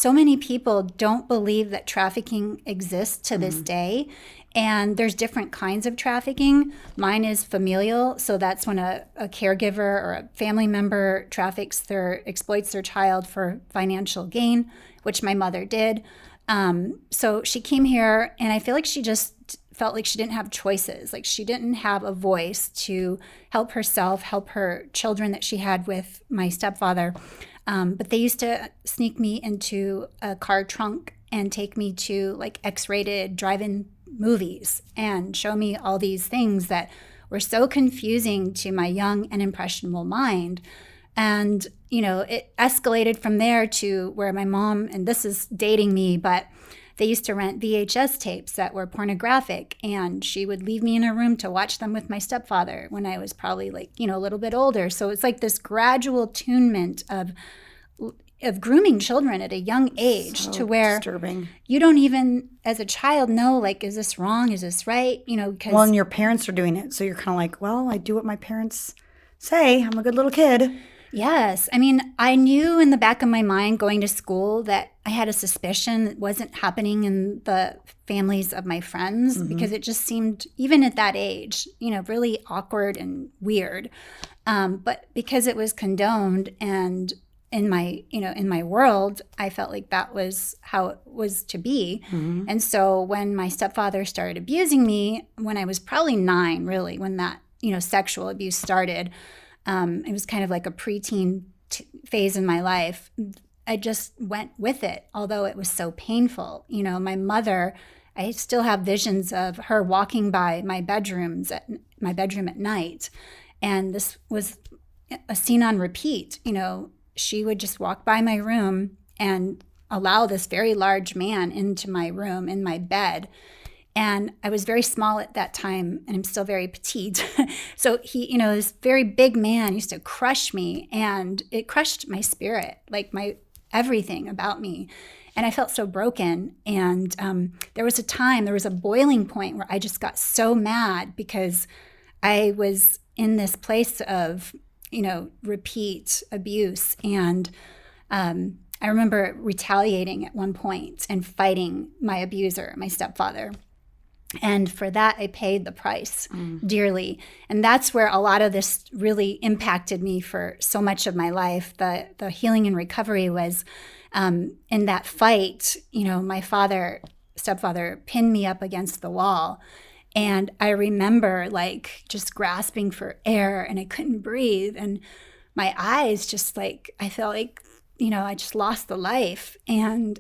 so many people don't believe that trafficking exists to this day. And there's different kinds of trafficking. Mine is familial, so that's when a caregiver or a family member exploits their child for financial gain, which my mother did. So she came here, and I feel like she just felt like she didn't have choices. Like she didn't have a voice to help herself, help her children that she had with my stepfather. But they used to sneak me into a car trunk and take me to like X-rated drive-in movies and show me all these things that were so confusing to my young and impressionable mind. And, you know, it escalated from there to where my mom, and this is dating me, but they used to rent VHS tapes that were pornographic, and she would leave me in her room to watch them with my stepfather when I was probably like, you know, a little bit older. So it's like this gradual attunement of grooming children at a young age, so to where disturbing. You don't even, as a child, know, like, is this wrong? Is this right? You know, because... Well, and your parents are doing it, so you're kind of like, well, I do what my parents say. I'm a good little kid. Yes. I mean, I knew in the back of my mind going to school that I had a suspicion it wasn't happening in the families of my friends, because it just seemed, even at that age, you know, really awkward and weird. But because it was condoned, and in my world, I felt like that was how it was to be. And so when my stepfather started abusing me, when I was probably 9, really, when that, you know, sexual abuse started, it was kind of like a preteen phase in my life. I just went with it, although it was so painful. You know, my mother, I still have visions of her walking by my bedroom at night. And this was a scene on repeat. You know, she would just walk by my room and allow this very large man into my room, in my bed. And I was very small at that time, and I'm still very petite. So he, you know, this very big man used to crush me, and it crushed my spirit, like my everything about me. And I felt so broken. And there was a boiling point where I just got so mad because I was in this place of, you know, repeat abuse. And I remember retaliating at one point and fighting my abuser, my stepfather. And for that, I paid the price dearly. And that's where a lot of this really impacted me for so much of my life. The healing and recovery was in that fight. You know, my stepfather pinned me up against the wall. And I remember like just grasping for air, and I couldn't breathe. And my eyes just like, I felt like, you know, I just lost the life. And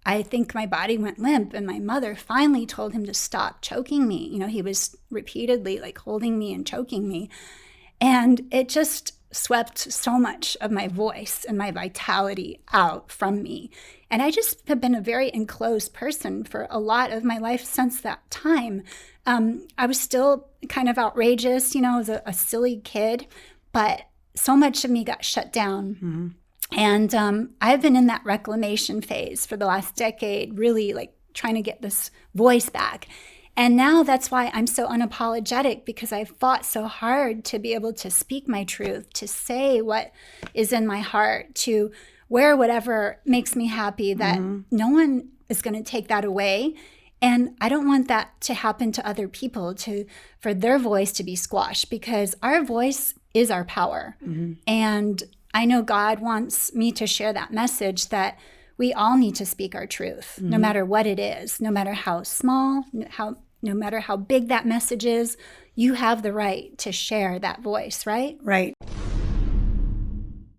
I think my body went limp, and my mother finally told him to stop choking me. You know, he was repeatedly like holding me and choking me. And it just swept so much of my voice and my vitality out from me. And I just have been a very enclosed person for a lot of my life since that time. I was still kind of outrageous, you know, as a silly kid, but so much of me got shut down. And I've been in that reclamation phase for the last decade, really like trying to get this voice back. And now that's why I'm so unapologetic, because I've fought so hard to be able to speak my truth, to say what is in my heart, to wear whatever makes me happy, that no one is going to take that away. And I don't want that to happen to other people, for their voice to be squashed, because our voice is our power. And I know God wants me to share that message, that we all need to speak our truth, no matter what it is, no matter how small, no matter how big that message is. You have the right to share that voice, right? Right.